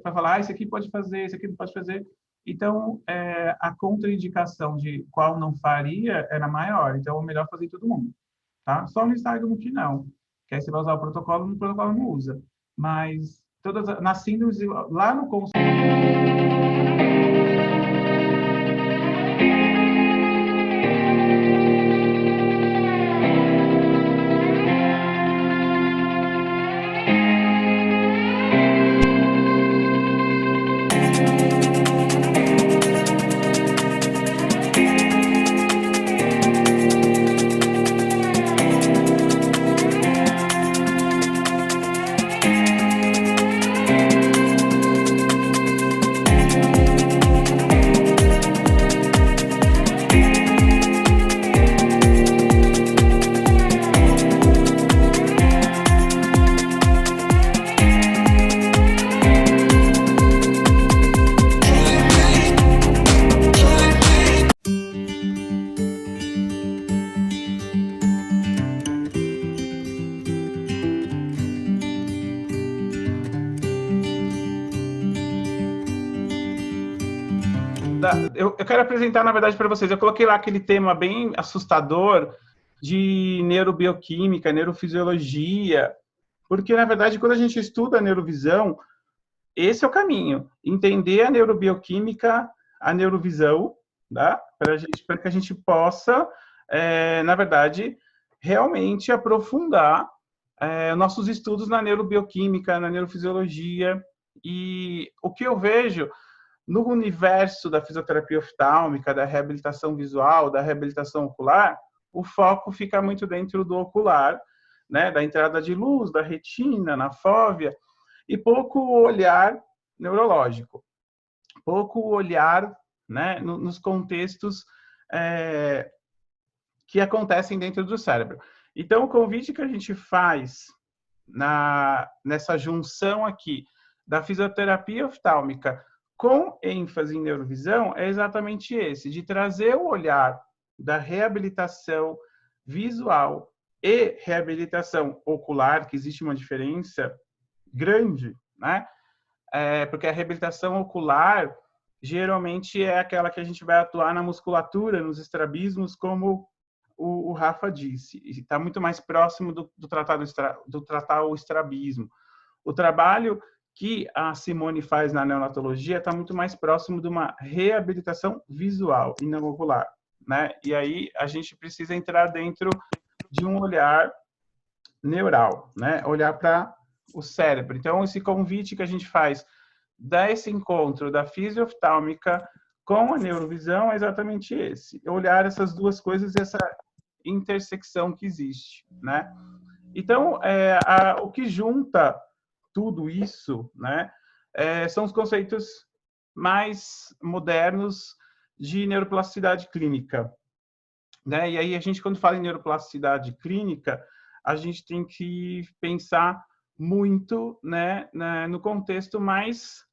para falar, esse aqui pode fazer, esse aqui não pode fazer. Então, a contraindicação de qual não faria era maior. Então, é melhor fazer em todo mundo, tá? Só no estado que não. Que aí você vai usar o protocolo não usa. Mas, nas síndromes, lá no consultório... Eu quero apresentar, na verdade, para vocês. Eu coloquei lá aquele tema bem assustador de neurobioquímica, neurofisiologia, porque, na verdade, quando a gente estuda a neurovisão, esse é o caminho. Entender a neurobioquímica, a neurovisão, tá? Para que a gente possa, na verdade, realmente aprofundar nossos estudos na neurobioquímica, na neurofisiologia. E o que eu vejo no universo da fisioterapia oftálmica, da reabilitação visual, da reabilitação ocular, o foco fica muito dentro do ocular, né, da entrada de luz, da retina, na fóvea, e pouco olhar neurológico, pouco olhar, né, nos contextos que acontecem dentro do cérebro. Então, o convite que a gente faz nessa junção aqui da fisioterapia oftálmica com ênfase em neurovisão é exatamente esse, de trazer o olhar da reabilitação visual e reabilitação ocular, que existe uma diferença grande, né? Porque a reabilitação ocular geralmente é aquela que a gente vai atuar na musculatura, nos estrabismos, como o Rafa disse, está muito mais próximo do tratar o estrabismo. O trabalho que a Simone faz na neonatologia está muito mais próximo de uma reabilitação visual e não ocular, né? E aí a gente precisa entrar dentro de um olhar neural, né? Olhar para o cérebro. Então, esse convite que a gente faz desse encontro da fisio-oftálmica com a neurovisão é exatamente esse. Olhar essas duas coisas e essa intersecção que existe, né? Então, o que junta tudo isso, né, são os conceitos mais modernos de neuroplasticidade clínica, né? E aí a gente, quando fala em neuroplasticidade clínica, a gente tem que pensar muito, né, no contexto mais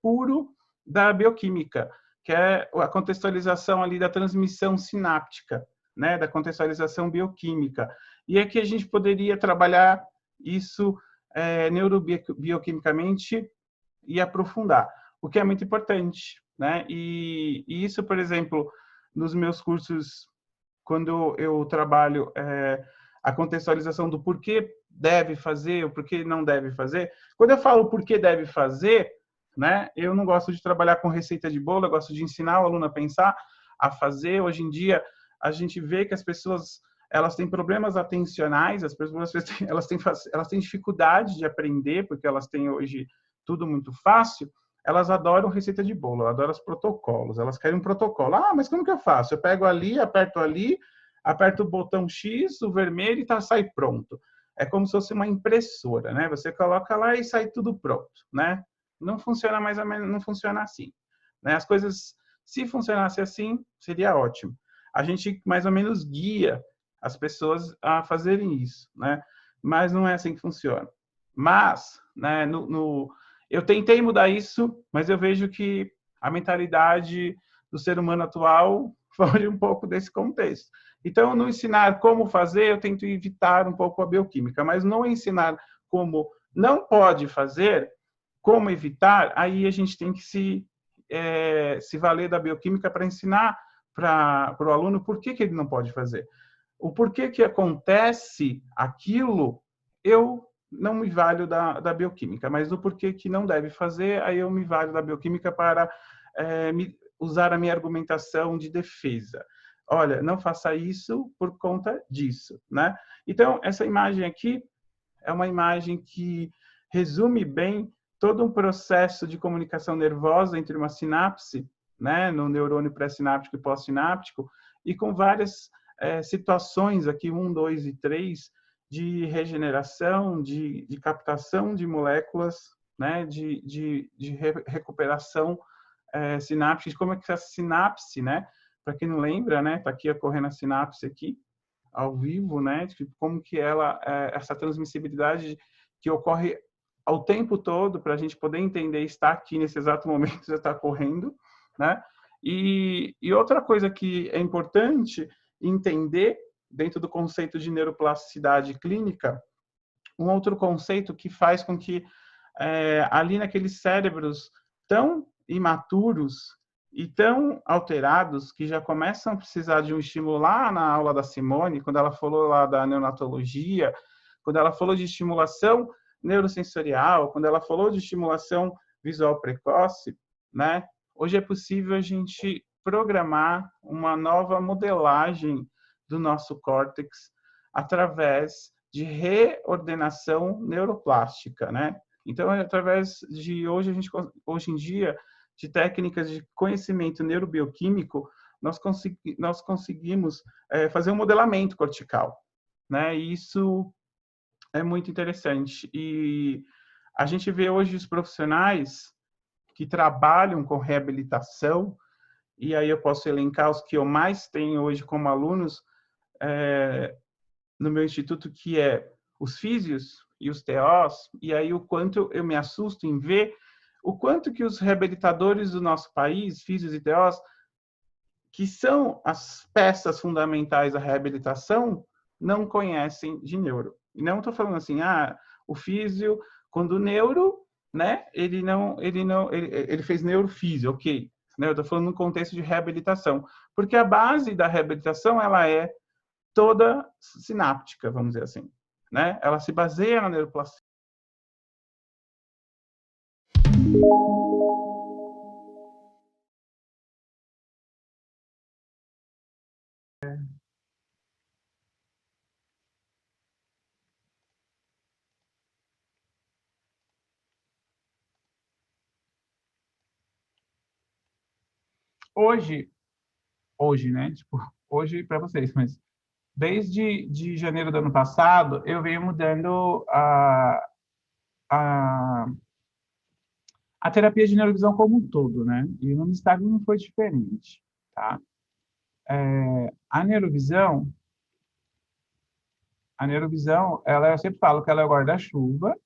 puro da bioquímica, que é a contextualização ali da transmissão sináptica, né, da contextualização bioquímica. E aqui a gente poderia trabalhar isso neurobioquimicamente e aprofundar, o que é muito importante, né? E isso, por exemplo, nos meus cursos, quando eu trabalho a contextualização do porquê deve fazer, o porquê não deve fazer. Quando eu falo porquê deve fazer, né? Eu não gosto de trabalhar com receita de bolo, eu gosto de ensinar o aluno a pensar, a fazer. Hoje em dia, a gente vê que as pessoas elas têm problemas atencionais, as pessoas elas têm dificuldade de aprender, porque elas têm hoje tudo muito fácil, elas adoram receita de bolo, adoram os protocolos, elas querem um protocolo. Ah, mas como que eu faço? Eu pego ali, aperto o botão X, o vermelho e sai pronto. É como se fosse uma impressora, né? Você coloca lá e sai tudo pronto, né? Não funciona mais ou menos, não funciona assim, né? As coisas, se funcionasse assim, seria ótimo. A gente mais ou menos guia as pessoas a fazerem isso, né? Mas não é assim que funciona. Mas, né, eu tentei mudar isso, mas eu vejo que a mentalidade do ser humano atual foge um pouco desse contexto. Então, no ensinar como fazer, eu tento evitar um pouco a bioquímica, mas no ensinar como não pode fazer, como evitar, aí a gente tem que se valer da bioquímica para ensinar para o aluno por que ele não pode fazer. O porquê que acontece aquilo, eu não me valho da bioquímica, mas o porquê que não deve fazer, aí eu me valho da bioquímica para usar a minha argumentação de defesa. Olha, não faça isso por conta disso, né? Então, essa imagem aqui é uma imagem que resume bem todo um processo de comunicação nervosa entre uma sinapse, né, no neurônio pré-sináptico e pós-sináptico, e com várias situações aqui, 1, 2 e 3, de regeneração, de captação de moléculas, né, de recuperação sináptica, como é que essa sinapse, né, para quem não lembra, né, está aqui ocorrendo a sinapse aqui, ao vivo, né, como que ela, essa transmissibilidade que ocorre ao tempo todo, para a gente poder entender, estar aqui nesse exato momento, já está ocorrendo, né? E outra coisa que é importante entender, dentro do conceito de neuroplasticidade clínica, um outro conceito que faz com que ali naqueles cérebros tão imaturos e tão alterados que já começam a precisar de um estímulo lá na aula da Simone, quando ela falou lá da neonatologia, quando ela falou de estimulação neurosensorial, quando ela falou de estimulação visual precoce, né? Hoje é possível a gente programar uma nova modelagem do nosso córtex através de reordenação neuroplástica, né? Então, através de hoje em dia, de técnicas de conhecimento neurobioquímico, nós conseguimos fazer um modelamento cortical, né? E isso é muito interessante. E a gente vê hoje os profissionais que trabalham com reabilitação, e aí eu posso elencar os que eu mais tenho hoje como alunos no meu instituto, que é os físios e os TOs, e aí o quanto eu me assusto em ver o quanto que os reabilitadores do nosso país, físios e TOs, que são as peças fundamentais da reabilitação, não conhecem de neuro. E não estou falando assim, o físio, quando o neuro, né, ele fez neurofísio, ok. Né, eu estou falando no contexto de reabilitação, porque a base da reabilitação, ela é toda sináptica, vamos dizer assim, né? Ela se baseia na neuroplasticidade. Hoje, né? Tipo, hoje para vocês, mas desde de janeiro do ano passado, eu venho mudando a, a terapia de neurovisão como um todo, né? E no Instagram não foi diferente, tá? A neurovisão, eu sempre falo que ela é o guarda-chuva,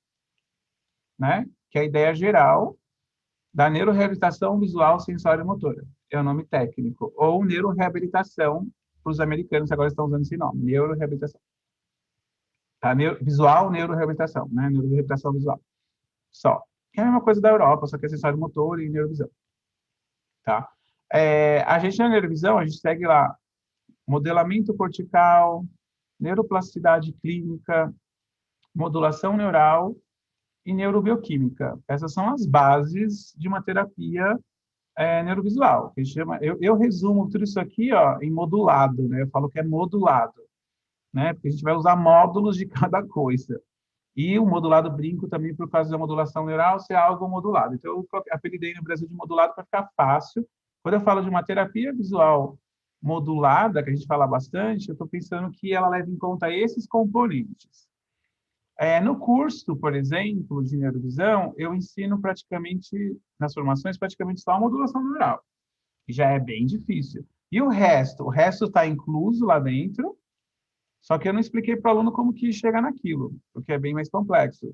né? Que é a ideia geral da neuroreabilitação visual, sensória e motora. É o nome técnico. Ou neuroreabilitação, para os americanos agora estão usando esse nome, neuroreabilitação. Tá? Visual, neuroreabilitação, né? Neuroreabilitação visual. Só. Que é a mesma coisa da Europa, só que é sensória motor e neurovisão. Tá? A gente na neurovisão, a gente segue lá modelamento cortical, neuroplasticidade clínica, modulação neural e neurobioquímica. Essas são as bases de uma terapia neurovisual. Que chama, eu resumo tudo isso aqui em modulado, né? Eu falo que é modulado, né? Porque a gente vai usar módulos de cada coisa. E o modulado brinco também por causa da modulação neural ser algo modulado. Então, eu apelidei no Brasil de modulado para ficar fácil. Quando eu falo de uma terapia visual modulada, que a gente fala bastante, eu estou pensando que ela leva em conta esses componentes. No curso, por exemplo, de neurovisão, eu ensino praticamente, nas formações, praticamente só a modulação neural, que já é bem difícil. E o resto está incluso lá dentro, só que eu não expliquei para o aluno como que chega naquilo, porque é bem mais complexo,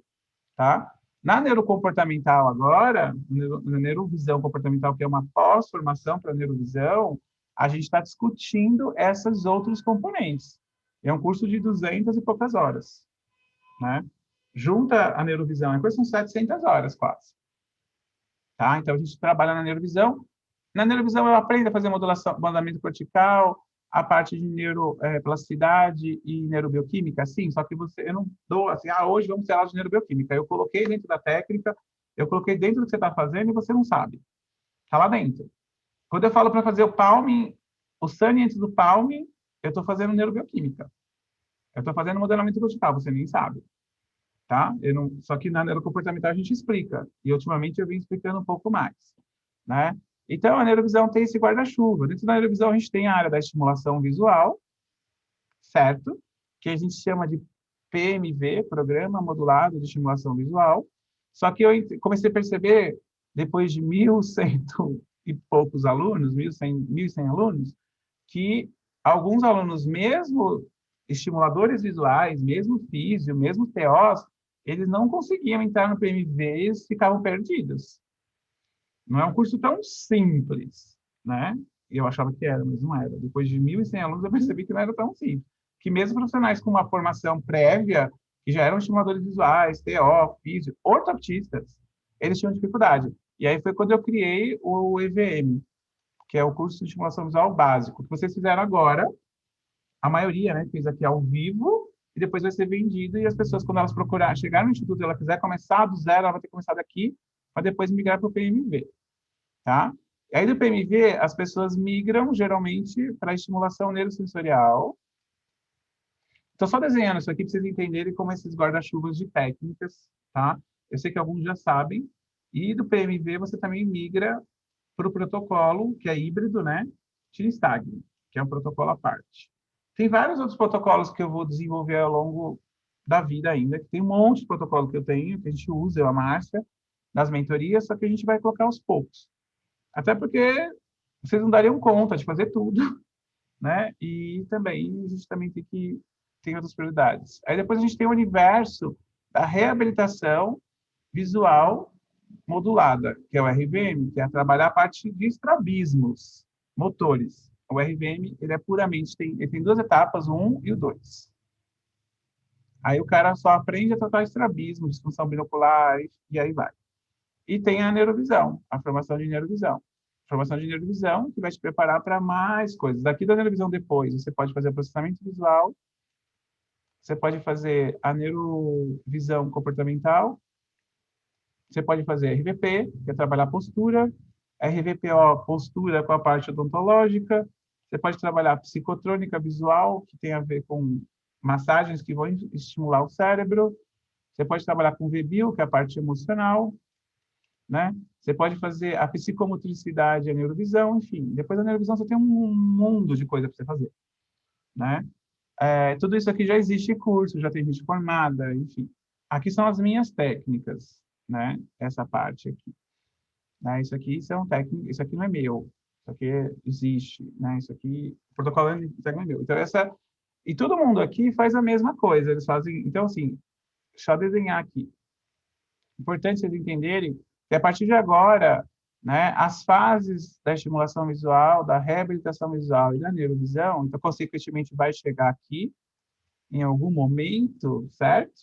tá? Na neurocomportamental agora, na neurovisão comportamental, que é uma pós-formação para neurovisão, a gente está discutindo esses outros componentes. É um curso de 200 e poucas horas, né? Junta a neurovisão, a coisa são 700 horas quase, tá? Então, a gente trabalha na neurovisão. Na neurovisão, eu aprendo a fazer modulação, modelamento cortical, a parte de neuroplasticidade e neurobioquímica, sim, só que eu não dou assim, hoje vamos ter aula de neurobioquímica. Eu coloquei dentro da técnica, eu coloquei dentro do que você está fazendo e você não sabe. Está lá dentro. Quando eu falo para fazer o palming, o Sunny antes do palming, eu estou fazendo neurobioquímica. Eu estou fazendo modelamento cortical, você nem sabe, tá? Só que na neurocomportamental a gente explica. E ultimamente eu venho explicando um pouco mais, né? Então, a neurovisão tem esse guarda-chuva. Dentro da neurovisão, a gente tem a área da estimulação visual, certo? Que a gente chama de PMV, Programa Modulado de Estimulação Visual. Só que eu comecei a perceber, depois de 1.100 e poucos alunos, 1.100 alunos, que alguns alunos, mesmo estimuladores visuais, mesmo físio, mesmo TOs, eles não conseguiam entrar no PMV e eles ficavam perdidos. Não é um curso tão simples, né? Eu achava que era, mas não era. Depois de 1.100 alunos, eu percebi que não era tão simples. Que mesmo profissionais com uma formação prévia, que já eram estimuladores visuais, TO, físio, ortoptistas, eles tinham dificuldade. E aí foi quando eu criei o EVM, que é o curso de estimulação visual básico, que vocês fizeram agora, a maioria, né, fez aqui ao vivo, e depois vai ser vendido, e as pessoas, quando elas procurarem, chegar no instituto e ela quiser começar do zero, ela vai ter começado aqui, para depois migrar para o PMV, tá? E aí do PMV, as pessoas migram, geralmente, para a estimulação neurosensorial. Estou só desenhando isso aqui para vocês entenderem como esses guarda-chuvas de técnicas, tá? Eu sei que alguns já sabem. E do PMV, você também migra para o protocolo, que é híbrido, né? Tinstagm, que é um protocolo à parte. Tem vários outros protocolos que eu vou desenvolver ao longo da vida ainda, que tem um monte de protocolo que eu tenho, que a gente usa, eu, a Márcia, nas mentorias, só que a gente vai colocar aos poucos. Até porque vocês não dariam conta de fazer tudo, né? E também, a gente também tem outras prioridades. Aí depois a gente tem o universo da reabilitação visual modulada, que é o RVM, que é trabalhar a parte de estrabismos motores. O RVM, ele é puramente, ele tem duas etapas, o 1 e o 2. Aí o cara só aprende a tratar estrabismo, disfunção binocular, e aí vai. E tem a neurovisão, a formação de neurovisão. Formação de neurovisão que vai te preparar para mais coisas. Daqui da neurovisão depois, você pode fazer processamento visual, você pode fazer a neurovisão comportamental, você pode fazer RVP, que é trabalhar postura, RVPO, postura com a parte odontológica, você pode trabalhar psicotrônica visual, que tem a ver com massagens que vão estimular o cérebro, você pode trabalhar com VBIO, que é a parte emocional, né? Você pode fazer a psicomotricidade, a neurovisão, enfim. Depois da neurovisão você tem um mundo de coisa para você fazer, né? Tudo isso aqui já existe em curso, já tem gente formada, enfim. Aqui são as minhas técnicas, né? Essa parte aqui. Né? Isso aqui são técnicas, isso aqui não é meu. Isso aqui existe, né? Isso aqui, o protocolo não é meu. Então, e todo mundo aqui faz a mesma coisa. Eles fazem, então, assim, deixa eu desenhar aqui. Importante vocês entenderem que a partir de agora, né, as fases da estimulação visual, da reabilitação visual e da neurovisão, então, consequentemente, vai chegar aqui em algum momento, certo?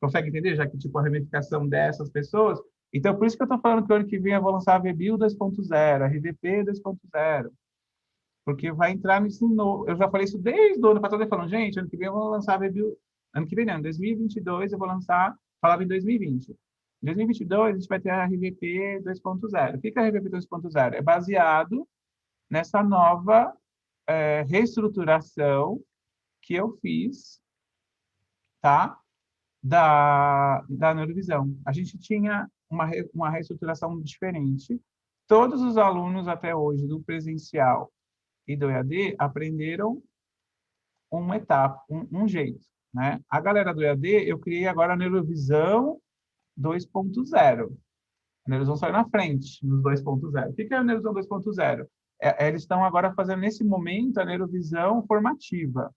Consegue entender? Já que, tipo, a ramificação dessas pessoas. Então, por isso que eu estou falando que o ano que vem eu vou lançar a VBIO 2.0, a RVP 2.0, porque vai entrar nesse novo. Eu já falei isso desde o ano passado, falando, gente, ano que vem eu vou lançar a VBIO. Ano que vem não, em 2022 eu vou lançar, falava em 2020. Em 2022 a gente vai ter a RVP 2.0. O que é a RVP 2.0? É baseado nessa nova reestruturação que eu fiz, tá? Da neurovisão. A gente tinha uma reestruturação diferente. Todos os alunos até hoje do presencial e do EAD aprenderam uma etapa, um jeito, né? A galera do EAD, eu criei agora a neurovisão 2.0. A neurovisão saiu na frente nos 2.0. O que é a neurovisão 2.0? Eles estão agora fazendo, nesse momento, a neurovisão formativa.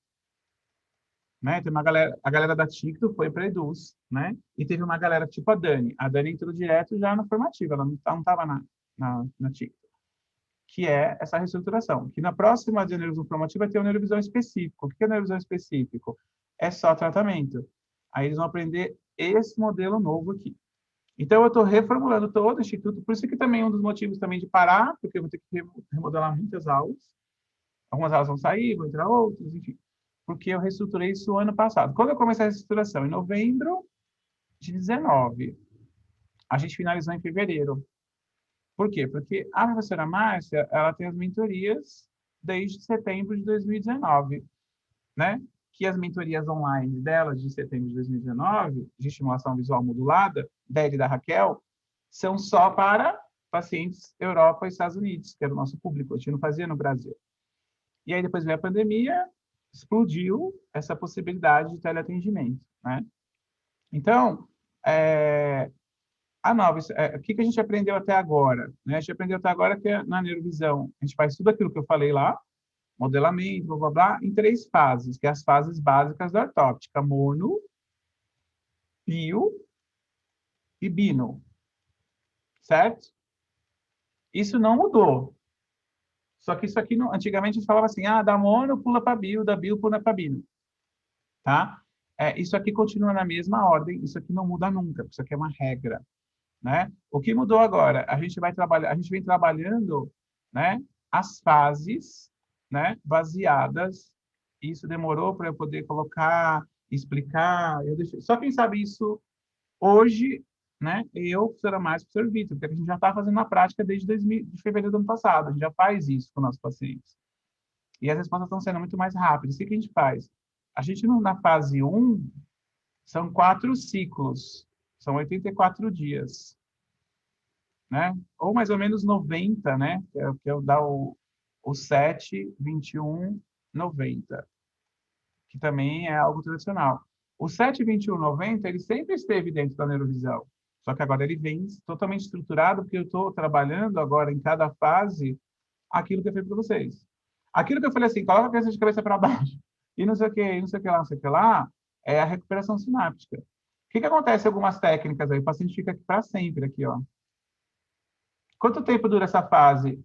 Né? Tem a galera da TICTO foi para a Eduz, né? E teve uma galera tipo a Dani. A Dani entrou direto já na formativa, ela não estava na TICTO. Que é essa reestruturação. Que na próxima de neurovisão formativa vai ter uma neurovisão específico. O que é neurovisão específico? É só tratamento. Aí eles vão aprender esse modelo novo aqui. Então, eu estou reformulando todo o Instituto, por isso que também é um dos motivos também de parar, porque eu vou ter que remodelar muitas aulas. Algumas aulas vão sair, vão entrar outras, enfim. Porque eu reestruturei isso ano passado. Quando eu comecei a reestruturação? Em novembro de 19. A gente finalizou em fevereiro. Por quê? Porque a professora Márcia, ela tem as mentorias desde setembro de 2019, né? Que as mentorias online dela de setembro de 2019, de estimulação visual modulada, dela e da Raquel, são só para pacientes Europa e Estados Unidos, que era o nosso público, a gente não fazia no Brasil. E aí depois veio a pandemia, explodiu essa possibilidade de teleatendimento, né? Então, o que a gente aprendeu até agora? Né? A gente aprendeu até agora que na neurovisão a gente faz tudo aquilo que eu falei lá, modelamento, blá, blá, blá, em 3 fases, que é as fases básicas da ortóptica, mono, pio e bino, certo? Isso não mudou. Só que isso aqui, antigamente a gente falava assim, da mono pula para bio, da bio pula para bino, tá? Isso aqui continua na mesma ordem, isso aqui não muda nunca, isso aqui é uma regra, né? O que mudou agora? A gente vem trabalhando, né, as fases, né, baseadas. Isso demorou para eu poder colocar, explicar. Só quem sabe isso hoje, né? Eu, professora mais, professor Vitor, porque a gente já está fazendo na prática desde de fevereiro do ano passado. A gente já faz isso com nossos pacientes. E as respostas estão sendo muito mais rápidas. O que a gente faz? A gente, na fase 1, são 4 ciclos. São 84 dias, né? Ou mais ou menos 90, né? Que é dá o 7, 21, 90, que também é algo tradicional. O 7, 21, 90, ele sempre esteve dentro da neurovisão, só que agora ele vem totalmente estruturado, porque eu estou trabalhando agora em cada fase aquilo que eu falei para vocês. Aquilo que eu falei assim, coloca a criança de cabeça para baixo, e não sei o que, e não sei o que lá, não sei o que lá, é a recuperação sináptica. O que acontece em algumas técnicas aí? O paciente fica aqui para sempre, aqui, ó. Quanto tempo dura essa fase?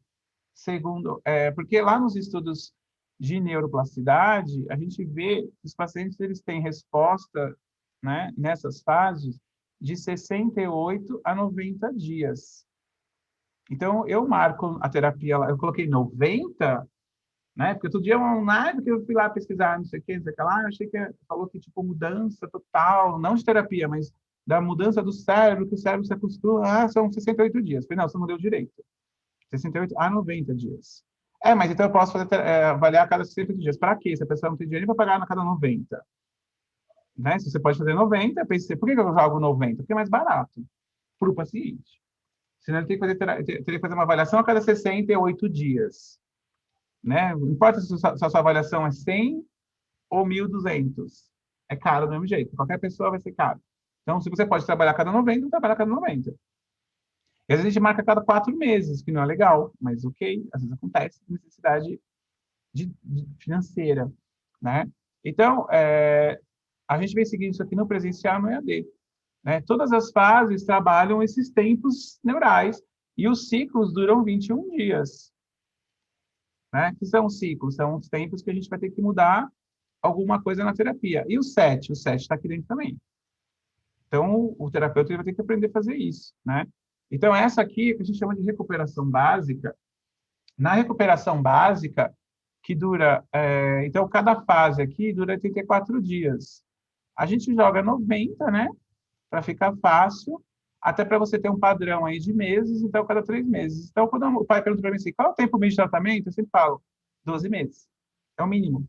Porque lá nos estudos de neuroplasticidade, a gente vê que os pacientes eles têm resposta, né, nessas fases de 68 a 90 dias. Então, eu marco a terapia lá, eu coloquei 90, né? Porque outro dia porque eu fui lá pesquisar, não sei o que, não sei o que lá, eu achei que falou que, tipo, mudança total, não de terapia, mas da mudança do cérebro, que o cérebro se acostuma, são 68 dias. Eu falei, não, você não deu direito. 68 a 90 dias. Mas então eu posso avaliar a cada 60 dias. Para quê? Se a pessoa não tem dinheiro para pagar a cada 90. Né? Se você pode fazer 90, eu pensei, por que eu jogo 90? Porque é mais barato para o paciente. Senão ele teria que fazer uma avaliação a cada 68 dias. Né? Não importa se a sua avaliação é 100 ou 1.200. É caro do mesmo jeito. Qualquer pessoa vai ser caro. Então, se você pode trabalhar a cada 90, trabalha a cada 90. E às vezes a gente marca a cada 4 meses, que não é legal, mas ok, às vezes acontece necessidade financeira, né? Então, a gente vem seguindo isso aqui no presencial e no EAD. Né? Todas as fases trabalham esses tempos neurais e os ciclos duram 21 dias. Né? Que são ciclos? São os tempos que a gente vai ter que mudar alguma coisa na terapia. E o 7? O 7 está aqui dentro também. Então, o terapeuta vai ter que aprender a fazer isso, né? Então, essa aqui, que a gente chama de recuperação básica. Na recuperação básica, que dura... então, cada fase aqui dura 84 dias. A gente joga 90, né? Para ficar fácil, até para você ter um padrão aí de meses, então, cada 3 meses. Então, quando o pai pergunta para mim assim, qual é o tempo médio de tratamento? Eu sempre falo, 12 meses. É o mínimo.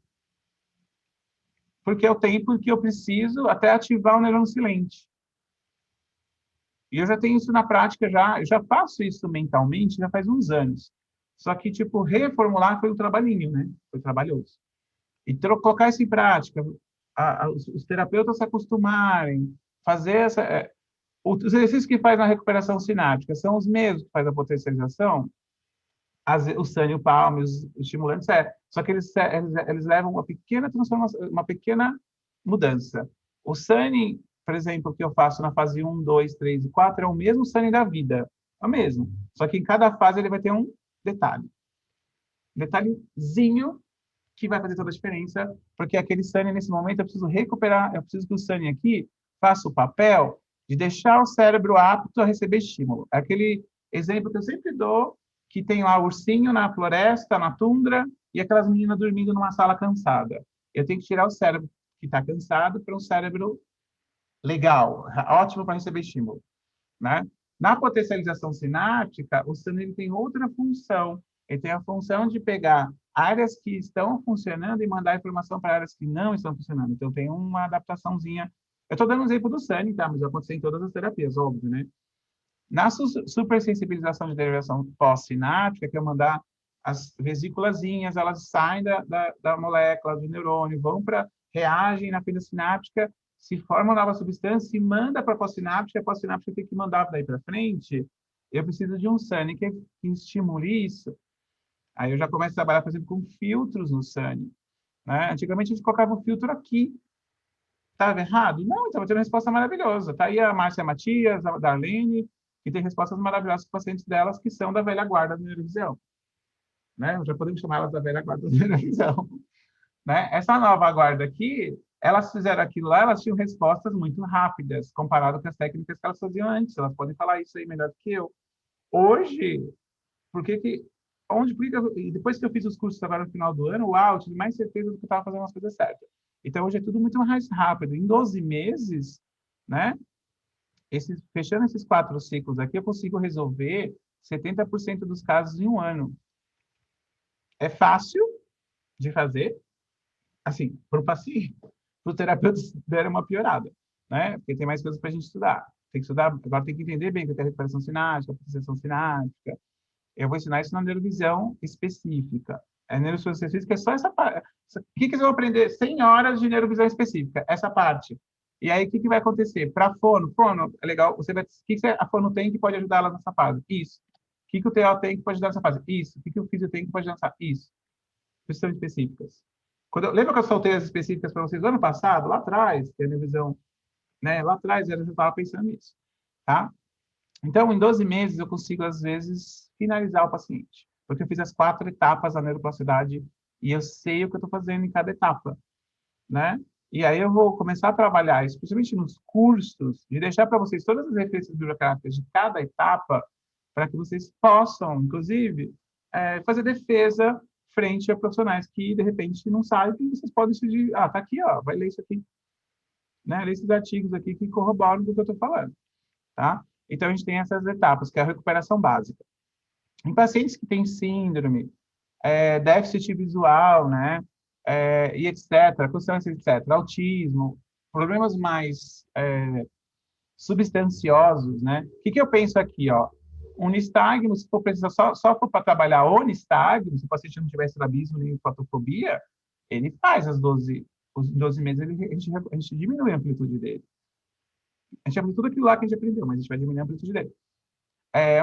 Porque é o tempo que eu preciso até ativar o neurônio silente. E eu já tenho isso na prática, eu já faço isso mentalmente já faz uns anos. Só que, tipo, reformular foi um trabalhinho, né? Foi trabalhoso. E colocar isso em prática, os terapeutas se acostumarem, fazer os exercícios que faz na recuperação sináptica são os mesmos que faz a potencialização, o Sun e o Palm, os estimulantes, só que eles levam uma pequena transformação, uma pequena mudança. O Sun, por exemplo, que eu faço na fase 1, 2, 3 e 4, é o mesmo Sun da vida. É o mesmo. Só que em cada fase ele vai ter um detalhe. Um detalhezinho que vai fazer toda a diferença, porque aquele Sun, nesse momento, eu preciso recuperar, eu preciso que o Sun aqui faça o papel de deixar o cérebro apto a receber estímulo. É aquele exemplo que eu sempre dou, que tem lá o ursinho na floresta, na tundra, e aquelas meninas dormindo numa sala cansada. Eu tenho que tirar o cérebro que está cansado para um cérebro legal, ótimo para receber estímulo, né? Na potencialização sináptica, o cérebro ele tem outra função. Ele tem a função de pegar áreas que estão funcionando e mandar informação para áreas que não estão funcionando. Então, tem uma adaptaçãozinha. Eu estou dando um exemplo do SANI, tá? Mas vai acontecer em todas as terapias, óbvio, né? Na supersensibilização de derivação pós-sináptica, que é mandar as vesículazinhas, elas saem da molécula, do neurônio, vão para, reagem na fenda sináptica, se forma uma nova substância e manda para a pós-sináptica, a pós-sináptica tem que mandar daí para frente. Eu preciso de um SANI que estimule isso. Aí eu já começo a trabalhar, por exemplo, com filtros no SANI. Né? Antigamente a gente colocava o filtro aqui. Estava errado? Não, então vai ter uma resposta maravilhosa. Está aí a Márcia Matias, a Darlene, que tem respostas maravilhosas para os pacientes delas que são da velha guarda da neurovisão. Né? Já podemos chamar elas da velha guarda da neurovisão. Né? Essa nova guarda aqui, elas fizeram aquilo lá, elas tinham respostas muito rápidas, comparado com as técnicas que elas faziam antes. Elas podem falar isso aí melhor do que eu. Hoje, por que que... depois que eu fiz os cursos agora no final do ano, uau, eu tive mais certeza de que eu estava fazendo as coisas certas. Então, hoje é tudo muito mais rápido. Em 12 meses, né? Fechando esses 4 ciclos aqui, eu consigo resolver 70% dos casos em um ano. É fácil de fazer, assim, para o paciente. Para o terapeuta, der uma piorada, né? Porque tem mais coisas para a gente estudar. Tem que estudar, agora tem que entender bem o que é recuperação sináptica, potenciação sináptica. Eu vou ensinar isso na neurovisão específica. A neurovisão específica é só essa parte. O que vocês vão aprender? 100 horas de neurovisão específica, essa parte. E aí, o que vai acontecer? Para fono, é legal, você vai... O que a fono tem que pode ajudar ela nessa fase? Isso. O que o TO tem que pode ajudar nessa fase? Isso. O que o físio tem que pode ajudar nessa? Isso. Essas são específicas. Lembra que eu soltei as específicas para vocês no ano passado, lá atrás, que a neurovisão, né? Lá atrás, eu já estava pensando nisso, tá? Então, em 12 meses, eu consigo, às vezes, finalizar o paciente. Porque eu fiz as 4 etapas da neuroplasticidade e eu sei o que eu estou fazendo em cada etapa, né? E aí eu vou começar a trabalhar, especialmente nos cursos, de deixar para vocês todas as referências burocráticas de cada etapa, para que vocês possam, inclusive, fazer defesa frente a profissionais que, de repente, não sabem, e vocês podem decidir, tá aqui, ó, vai ler isso aqui. Né? Ler esses artigos aqui que corroboram do que eu estou falando, tá? Então, a gente tem essas etapas, que é a recuperação básica. Em pacientes que têm síndrome, déficit visual, né, e etc., consciência, etc., autismo, problemas mais substanciosos, né? O que eu penso aqui, ó? Um nistagmo, se for precisar só for para trabalhar o nistagmo, se o paciente não tiver estrabismo nem fotofobia, ele faz os 12 meses, a gente diminui a amplitude dele. A gente aprende tudo aquilo lá que a gente aprendeu, mas a gente vai diminuir a amplitude dele.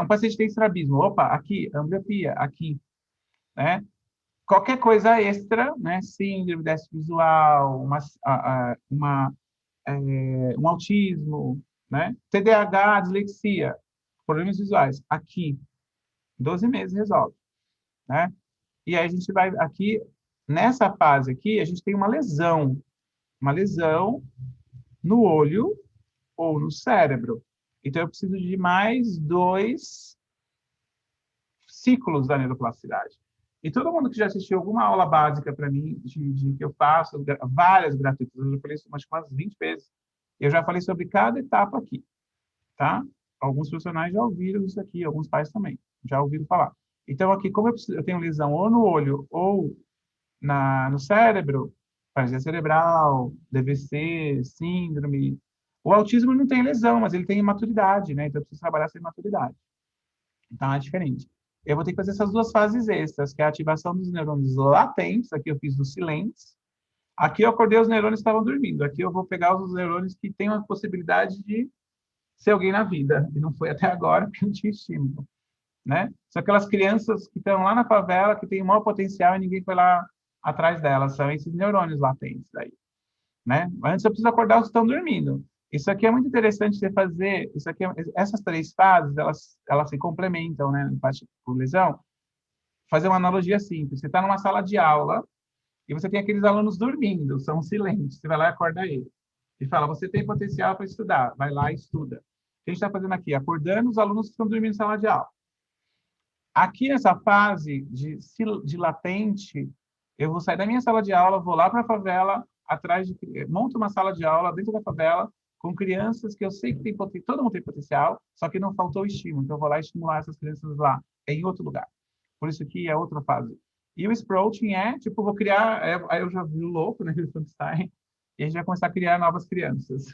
Um paciente tem estrabismo, opa, aqui, ambliopia, aqui, né? Qualquer coisa extra, né? Síndrome, déficit visual, um autismo, né? TDAH, dislexia, problemas visuais, aqui, 12 meses resolve, né? E aí a gente vai aqui, nessa fase aqui, a gente tem uma lesão no olho ou no cérebro. Então, eu preciso de mais 2 ciclos da neuroplasticidade. E todo mundo que já assistiu alguma aula básica para mim, de que eu faço, várias gratuitas, eu já falei isso umas 20 vezes, eu já falei sobre cada etapa aqui, tá? Alguns profissionais já ouviram isso aqui, alguns pais também, já ouviram falar. Então, aqui, como eu tenho lesão ou no olho ou no cérebro, paralisia cerebral, DVC, síndrome. O autismo não tem lesão, mas ele tem imaturidade, né? Então, eu preciso trabalhar essa imaturidade. Então, é diferente. Eu vou ter que fazer essas 2 fases extras, que é a ativação dos neurônios latentes, aqui eu fiz dos silentes. Aqui eu acordei, os neurônios estavam dormindo. Aqui eu vou pegar os neurônios que têm uma possibilidade de ser alguém na vida. E não foi até agora, porque não tinha estímulo. Né? São aquelas crianças que estão lá na favela, que têm o maior potencial e ninguém foi lá atrás delas. São esses neurônios latentes daí. Né? Mas antes eu preciso acordar os que estão dormindo. Isso aqui é muito interessante você fazer. Essas 3 fases, elas se complementam, né? Parte por lesão. Fazer uma analogia simples. Você está numa sala de aula e você tem aqueles alunos dormindo, são silentes. Você vai lá e acorda ele. e fala, você tem potencial para estudar, vai lá e estuda. O que a gente está fazendo aqui? Acordando os alunos que estão dormindo em sala de aula. Aqui nessa fase de latente, eu vou sair da minha sala de aula, vou lá para a favela, monto uma sala de aula dentro da favela, com crianças que eu sei que todo mundo tem potencial, só que não faltou estímulo. Então, eu vou lá estimular essas crianças lá, em outro lugar. Por isso que é outra fase. E o sprouting tipo, vou criar... Aí eu já vi o louco, né, o Frankenstein, e a gente vai começar a criar novas crianças.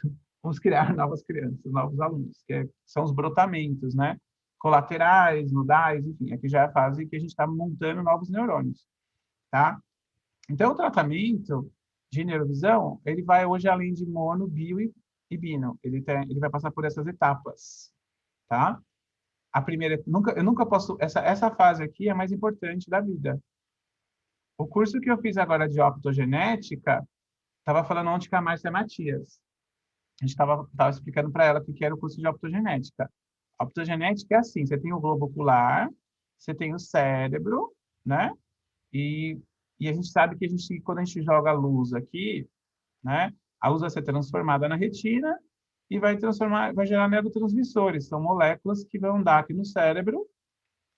Vamos criar novas crianças, novos alunos, são os brotamentos, né? Colaterais, nodais, enfim, aqui já é a fase que a gente está montando novos neurônios, tá? Então, o tratamento de neurovisão, ele vai hoje além de mono, bio e bino. Ele vai passar por essas etapas, tá? A primeira, eu nunca posso, essa fase aqui é a mais importante da vida. O curso que eu fiz agora de optogenética, estava falando ontem com a Márcia Matias. A gente estava explicando para ela o que era o curso de optogenética. A optogenética é assim, você tem o globo ocular, você tem o cérebro, né? E a gente sabe que quando a gente joga a luz aqui, né? A luz vai ser transformada na retina e vai gerar neurotransmissores. São moléculas que vão andar aqui no cérebro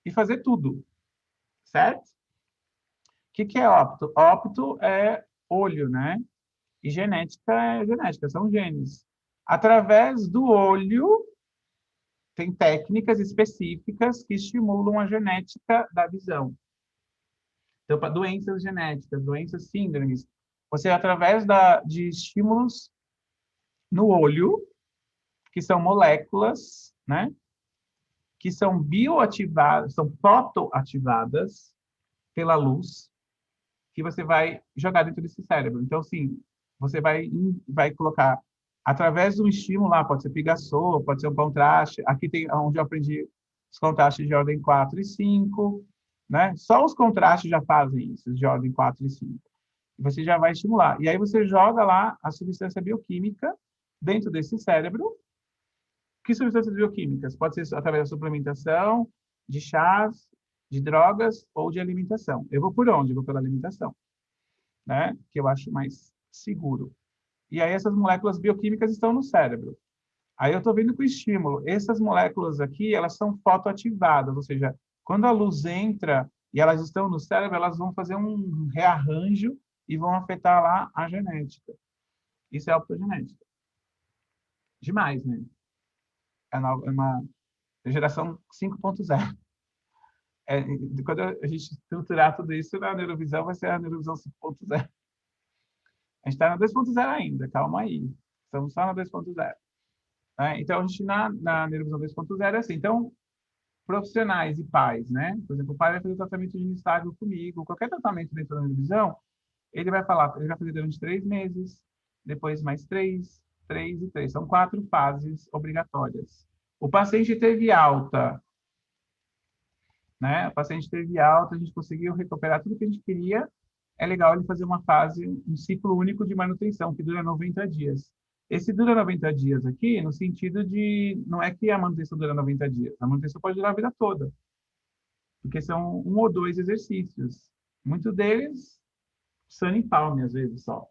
e fazer tudo, certo? O que é opto? Opto é olho, né? E genética é genética, são genes. Através do olho, tem técnicas específicas que estimulam a genética da visão. Então, para doenças genéticas, doenças síndromes, você, através de estímulos no olho, que são moléculas, né? Que são bioativadas, são fotoativadas pela luz, que você vai jogar dentro desse cérebro. Então, sim, você vai colocar através de um estímulo lá, pode ser pigassou, pode ser um contraste. Aqui tem onde eu aprendi os contrastes de ordem 4 e 5, né? Só os contrastes já fazem isso, de ordem 4 e 5. E você já vai estimular. E aí você joga lá a substância bioquímica dentro desse cérebro. Que substâncias bioquímicas? Pode ser através da suplementação, de chás, de drogas ou de alimentação. Eu vou por onde? Eu vou pela alimentação, né? Que eu acho mais seguro. E aí essas moléculas bioquímicas estão no cérebro. Aí eu estou vendo com o estímulo. Essas moléculas aqui, elas são fotoativadas, ou seja, quando a luz entra e elas estão no cérebro, elas vão fazer um rearranjo e vão afetar lá a genética. Isso é optogenética. Demais, né? É uma geração 5.0. Quando a gente estruturar tudo isso na neurovisão, vai ser a neurovisão 5.0. A gente está na 2.0 ainda, calma aí. Estamos só na 2.0. Então, a gente na neurovisão 2.0 é assim. Então, profissionais e pais, né? Por exemplo, o pai vai fazer tratamento de estágio comigo, qualquer tratamento dentro da neurovisão, ele vai fazer durante 3 meses, depois mais 3, 3 e 3. São 4 fases obrigatórias. O paciente teve alta, né? O paciente teve alta, a gente conseguiu recuperar tudo que a gente queria. É legal ele fazer uma fase, um ciclo único de manutenção, que dura 90 dias. Esse dura 90 dias aqui, no sentido de, não é que a manutenção dura 90 dias, a manutenção pode durar a vida toda, porque são 1 ou 2 exercícios. Muitos deles, sunning palm, às vezes, só.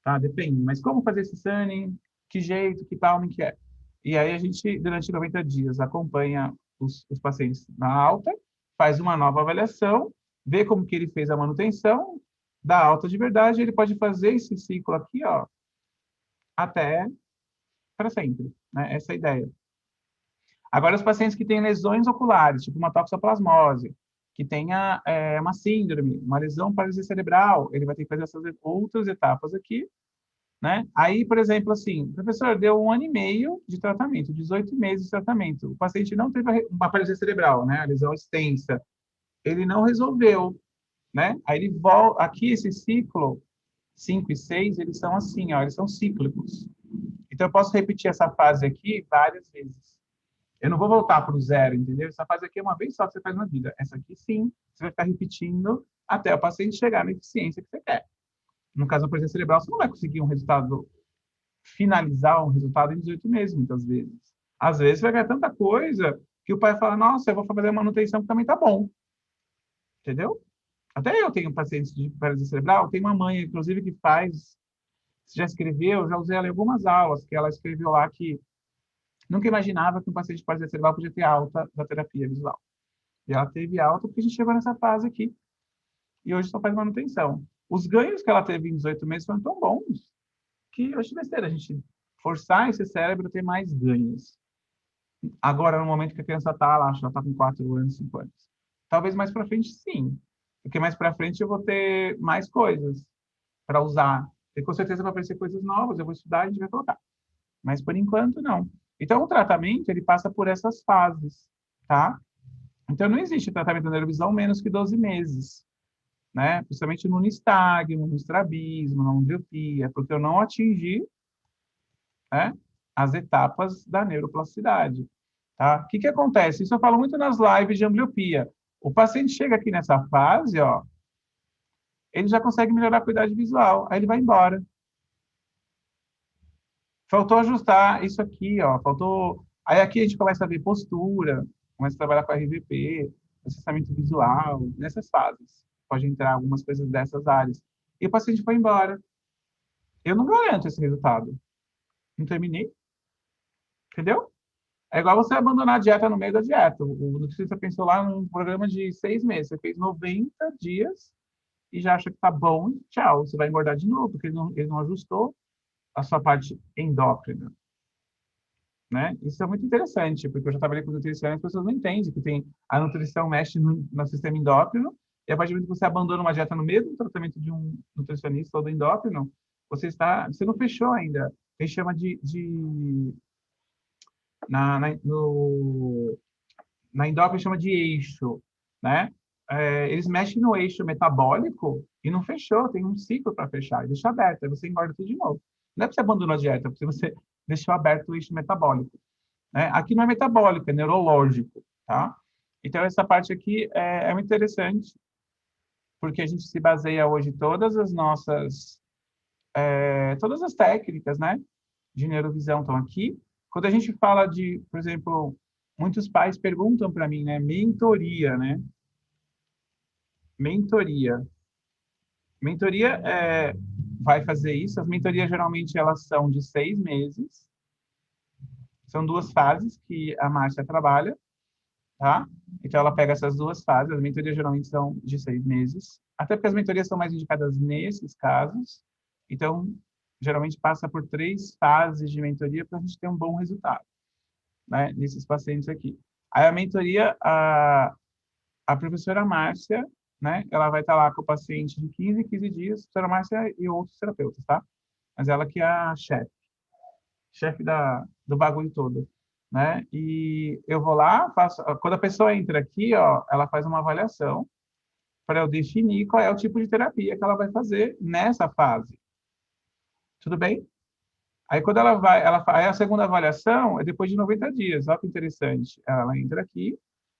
Tá? Depende. Mas como fazer esse sunning? Que jeito? Que palm que é? E aí a gente, durante 90 dias, acompanha os pacientes na alta, faz uma nova avaliação, vê como que ele fez a manutenção, dá alta de verdade, ele pode fazer esse ciclo aqui, ó, até para sempre, né? Essa é a ideia. Agora, os pacientes que têm lesões oculares, tipo uma toxoplasmose, que tenha uma síndrome, uma lesão paralisia cerebral, ele vai ter que fazer essas outras etapas aqui, né? Aí, por exemplo, assim, professor, deu 1 ano e meio de tratamento, 18 meses de tratamento. O paciente não teve uma paralisia cerebral, né? A lesão extensa. Ele não resolveu, né? Aí ele volta. Aqui, esse ciclo 5 e 6, eles são assim, ó, eles são cíclicos. Então, eu posso repetir essa fase aqui várias vezes. Eu não vou voltar para o 0, entendeu? Essa fase aqui é uma vez só que você faz na vida. Essa aqui, sim, você vai ficar repetindo até o paciente chegar na eficiência que você quer. No caso da paralisia cerebral, você não vai conseguir finalizar um resultado em 18 meses, muitas vezes. Às vezes, você vai ganhar tanta coisa que o pai fala, nossa, eu vou fazer a manutenção que também tá bom. Entendeu? Até eu tenho pacientes de paralisia cerebral, tem uma mãe, inclusive, que faz Você já escreveu? Já usei ela em algumas aulas, que ela escreveu lá que nunca imaginava que um paciente de paralisia cerebral podia ter alta da terapia visual. E ela teve alta porque a gente chegou nessa fase aqui. E hoje só faz manutenção. Os ganhos que ela teve em 18 meses foram tão bons que eu achei besteira a gente forçar esse cérebro a ter mais ganhos. Agora, no momento que a criança está lá, acho que ela está com 4 anos, 5 anos. Talvez mais para frente, sim. Porque mais para frente eu vou ter mais coisas para usar. E com certeza vai aparecer coisas novas, eu vou estudar e a gente vai colocar. Mas por enquanto, não. Então, o tratamento, ele passa por essas fases, tá? Então, não existe tratamento da neurovisão menos que 12 meses, né? Principalmente no nistagmo, no estrabismo, na ambliopia, porque eu não atingi, né, as etapas da neuroplasticidade, tá? O que que acontece? Isso eu falo muito nas lives de ambliopia. O paciente chega aqui nessa fase, ó, ele já consegue melhorar a acuidade visual, aí ele vai embora. Faltou ajustar isso aqui, ó, faltou... Aí aqui a gente começa a ver postura, começa a trabalhar com RVP, processamento visual, nessas fases. Pode entrar algumas coisas dessas áreas. E o paciente foi embora. Eu não garanto esse resultado. Não terminei, entendeu? É igual você abandonar a dieta no meio da dieta. O nutricionista pensou lá num programa de 6 meses. Você fez 90 dias e já acha que tá bom, tchau. Você vai engordar de novo, porque ele não ajustou a sua parte endócrina, né? Isso é muito interessante, porque eu já trabalhei com nutrição e as pessoas não entendem que a nutrição mexe no sistema endócrino e a partir do momento que você abandona uma dieta no meio do tratamento de um nutricionista ou do endócrino, você não fechou ainda. A gente chama na, na, no, na endócrina chama de eixo, né? Eles mexem no eixo metabólico e não fechou, tem um ciclo para fechar, e deixa aberto, aí você engorda tudo de novo. Não é porque você abandonou a dieta, é porque você deixou aberto o eixo metabólico, né? Aqui não é metabólico, é neurológico, tá? Então, essa parte aqui é muito interessante, porque a gente se baseia hoje todas as técnicas, né, de neurovisão estão aqui. Quando a gente fala de, por exemplo, muitos pais perguntam para mim, né, mentoria, né? Mentoria. Mentoria vai fazer isso. As mentorias geralmente elas são de 6 meses. São 2 fases que a Márcia trabalha, tá? Então ela pega essas 2 fases. As mentorias geralmente são de 6 meses. Até porque as mentorias são mais indicadas nesses casos. Então geralmente passa por 3 fases de mentoria para a gente ter um bom resultado, né? Nesses pacientes aqui. Aí a mentoria, a professora Márcia, né? Ela vai estar lá com o paciente de 15 em 15 dias, a professora Márcia e outros terapeutas, tá? Mas ela que é a chefe do bagulho todo, né? E eu vou lá, quando a pessoa entra aqui, ó, ela faz uma avaliação para eu definir qual é o tipo de terapia que ela vai fazer nessa fase. Tudo bem? Aí quando aí a segunda avaliação é depois de 90 dias. Olha que interessante. Ela entra aqui,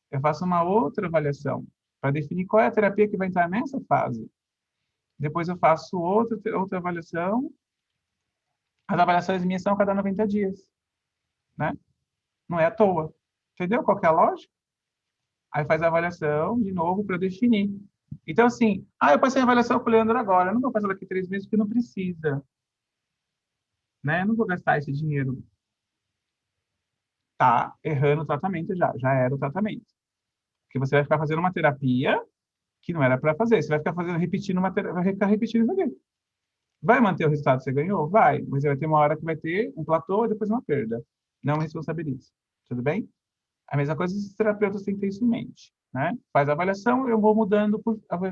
eu faço uma outra avaliação para definir qual é a terapia que vai entrar nessa fase. Depois eu faço outra avaliação. As avaliações minhas são a cada 90 dias, né? Não é à toa. Entendeu qual que é a lógica? Aí faz a avaliação de novo para definir. Então, assim, eu passei a avaliação com o Leandro agora. Eu não vou fazer daqui 3 meses porque não precisa, né? Eu não vou gastar esse dinheiro. Tá errando o tratamento já era o tratamento. Porque você vai ficar fazendo uma terapia que não era para fazer. Você vai ficar repetindo vai ficar repetindo isso aqui. Vai manter o resultado que você ganhou? Vai. Mas vai ter uma hora que vai ter um platô e depois uma perda. Não responsabilize. Tudo bem? A mesma coisa, os terapeutas têm que ter isso em mente, né? Faz a avaliação, eu vou mudando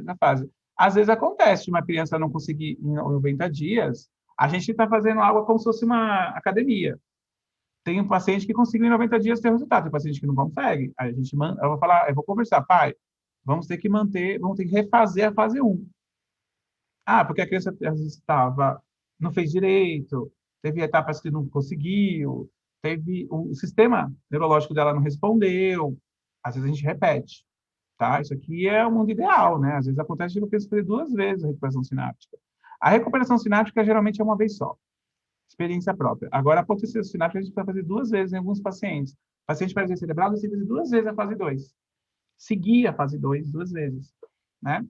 na fase. Às vezes acontece de uma criança não conseguir em 90 dias, a gente está fazendo algo como se fosse uma academia. Tem um paciente que conseguiu em 90 dias ter resultado, tem paciente que não consegue. Aí eu vou conversar, pai, vamos ter que refazer a fase 1. Porque a criança às vezes não fez direito, teve etapas que não conseguiu, o sistema neurológico dela não respondeu. Às vezes a gente repete, tá? Isso aqui é o mundo ideal, né? Às vezes acontece de eu fazer 2 vezes a recuperação sináptica. A recuperação sináptica geralmente é uma vez só, experiência própria. Agora, a potência sináptica a gente vai fazer 2 vezes em alguns pacientes. Paciente paralisia cerebral, você fazer 2 vezes a fase 2. Seguir a fase 2 2 vezes, né?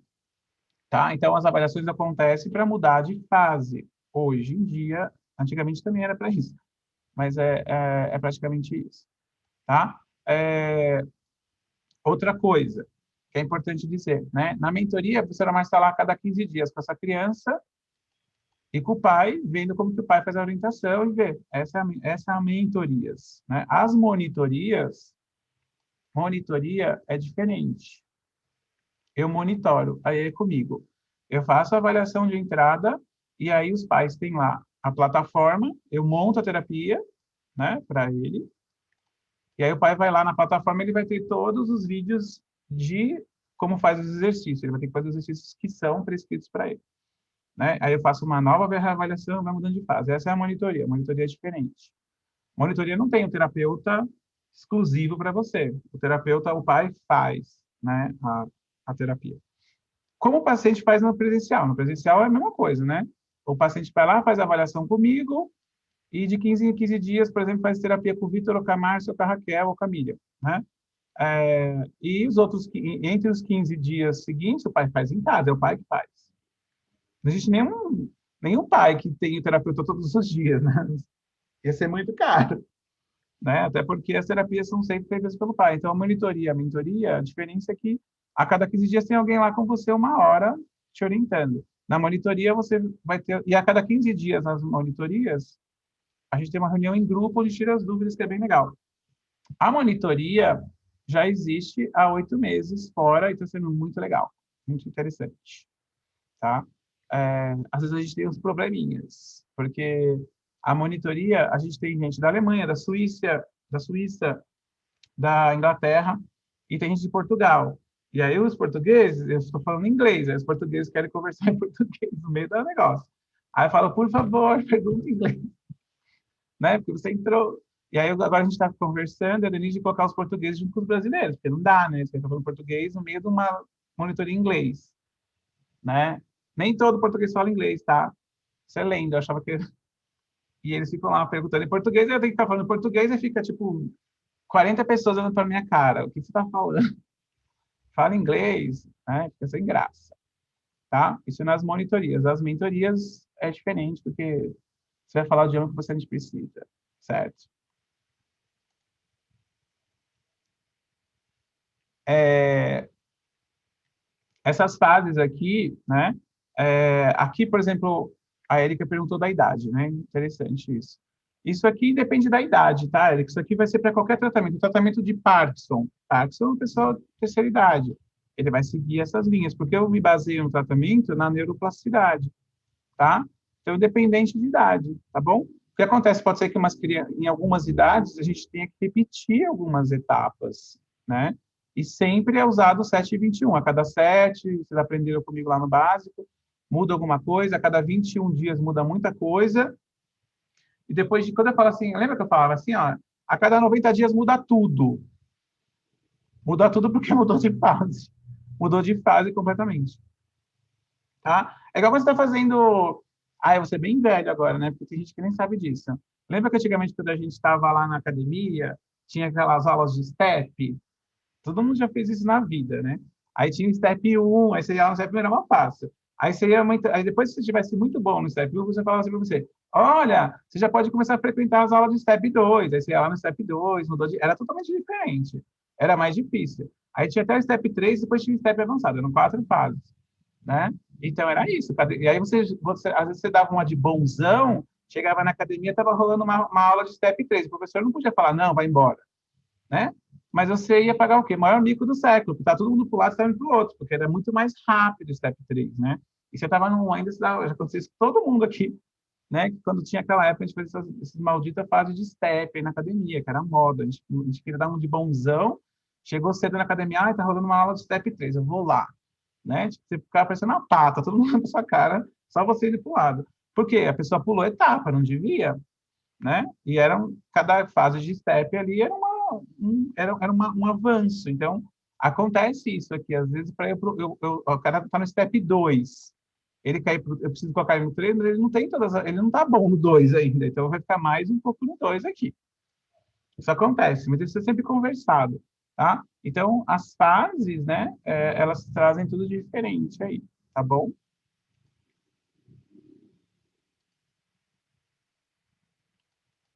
Tá? Então, as avaliações acontecem para mudar de fase. hoje em dia, antigamente também era para isso, mas é praticamente isso, tá? É, outra coisa que é importante dizer, né? Na mentoria, a professora Márcia está lá a cada 15 dias com essa criança e com o pai, vendo como que o pai faz a orientação e vê. Essa é a mentorias, né? As monitorias, monitoria é diferente. Eu monitoro, aí é comigo. Eu faço a avaliação de entrada e aí os pais têm lá a plataforma, eu monto a terapia, né, para ele. E aí o pai vai lá na plataforma, ele vai ter todos os vídeos de como faz os exercícios. Ele vai ter que fazer os exercícios que são prescritos para ele, né? Aí eu faço uma nova reavaliação, vai mudando de fase. Essa é a monitoria. A monitoria é diferente. Monitoria não tem um terapeuta exclusivo para você. O terapeuta, o pai faz, né, a terapia. Como o paciente faz no presencial. No presencial é a mesma coisa, né? O paciente vai lá, faz a avaliação comigo e de 15 em 15 dias, por exemplo, faz terapia com o Vitor, ou com a Márcia, ou com a Raquel, ou com a Camila, né? E os outros, entre os 15 dias seguintes, o pai faz em casa, é o pai que faz. Não existe nenhum pai que tenha o terapeuta todos os dias, né? Ia ser muito caro, né? Até porque as terapias são sempre feitas pelo pai. Então, a mentoria, a diferença é que a cada 15 dias tem alguém lá com você 1 hora te orientando. Na monitoria, você vai ter... E a cada 15 dias, nas monitorias, a gente tem uma reunião em grupo onde tira as dúvidas, que é bem legal. A monitoria já existe há 8 meses fora e está sendo muito legal, muito interessante, tá? Às vezes a gente tem uns probleminhas, porque a monitoria, a gente tem gente da Alemanha, da Suíça, da Inglaterra e tem gente de Portugal. E aí os portugueses, eu estou falando inglês, aí os portugueses querem conversar em português no meio do negócio. Aí eu falo, por favor, pergunta em inglês, né? Porque você entrou. E aí agora a gente está conversando, a Denise de colocar os portugueses junto com os brasileiros, porque não dá, né? Você está falando português no meio de uma monitoria em inglês, né? Nem todo português fala inglês, tá? Isso é lenda, eu achava que... E eles ficam lá perguntando em português, eu tenho que estar falando português e fica, tipo, 40 pessoas olhando para minha cara. O que você está falando? Fala inglês, né? Fica sem graça, tá? Isso nas monitorias. As mentorias é diferente, porque você vai falar o idioma que você precisa, certo? É, essas fases aqui, né? Aqui, por exemplo, a Erika perguntou da idade, né? Interessante isso. Isso aqui depende da idade, tá, Erika? Isso aqui vai ser para qualquer tratamento. O tratamento de Parkinson. Parkinson é uma pessoa de terceira idade. Ele vai seguir essas linhas, porque eu me baseio no tratamento na neuroplasticidade, tá? Então, independente de idade, tá bom? O que acontece pode ser que em algumas idades a gente tenha que repetir algumas etapas, né? E sempre é usado o 7 e 21. A cada 7, vocês aprenderam comigo lá no básico, muda alguma coisa, a cada 21 dias muda muita coisa. E depois de quando eu falo assim, lembra que eu falava assim, ó, a cada 90 dias muda tudo. Muda tudo porque mudou de fase. Mudou de fase completamente. Tá? É igual você está fazendo. Ah, eu vou ser bem velho agora, né? Porque tem gente que nem sabe disso. Lembra que antigamente, quando a gente estava lá na academia, tinha aquelas aulas de step? Todo mundo já fez isso na vida, né? Aí tinha o step 1, aí você ia lá no step 1, era uma fácil. Aí, aí depois, se você estivesse muito bom no step 1, você falava assim para você, olha, você já pode começar a frequentar as aulas do step 2. Aí você ia lá no step 2, era totalmente diferente. Era mais difícil. Aí tinha até o step 3, depois tinha o step avançado. Eram 4 fases, né? Então era isso. E aí às vezes você dava uma de bonzão, chegava na academia, estava rolando uma aula de step 3. O professor não podia falar, não, vai embora, né? Mas você ia pagar o quê? O maior mico do século, porque tá todo mundo para um lado, você estava indo para o outro, porque era muito mais rápido o step 3, né? E você estava ainda, já aconteceu isso com todo mundo aqui, né? Que quando tinha aquela época, a gente fazia essas malditas fases de step aí na academia, que era moda. A gente queria dar um de bonzão, chegou cedo na academia, tá rolando uma aula de step 3, eu vou lá, né? Tipo, você ficava parecendo uma pata, todo mundo na sua cara, só você indo para o lado. Por quê? A pessoa pulou etapa, não devia, né? E cada fase de step ali era um avanço. Então, acontece isso aqui. Às vezes, o cara está no step 2. Ele cai eu preciso colocar ele no 3, mas ele não tem ele não está bom no 2 ainda. Então, vai ficar mais um pouco no 2 aqui. Isso acontece, mas isso é sempre conversado, tá? Então, as fases, né, elas trazem tudo diferente aí, tá bom?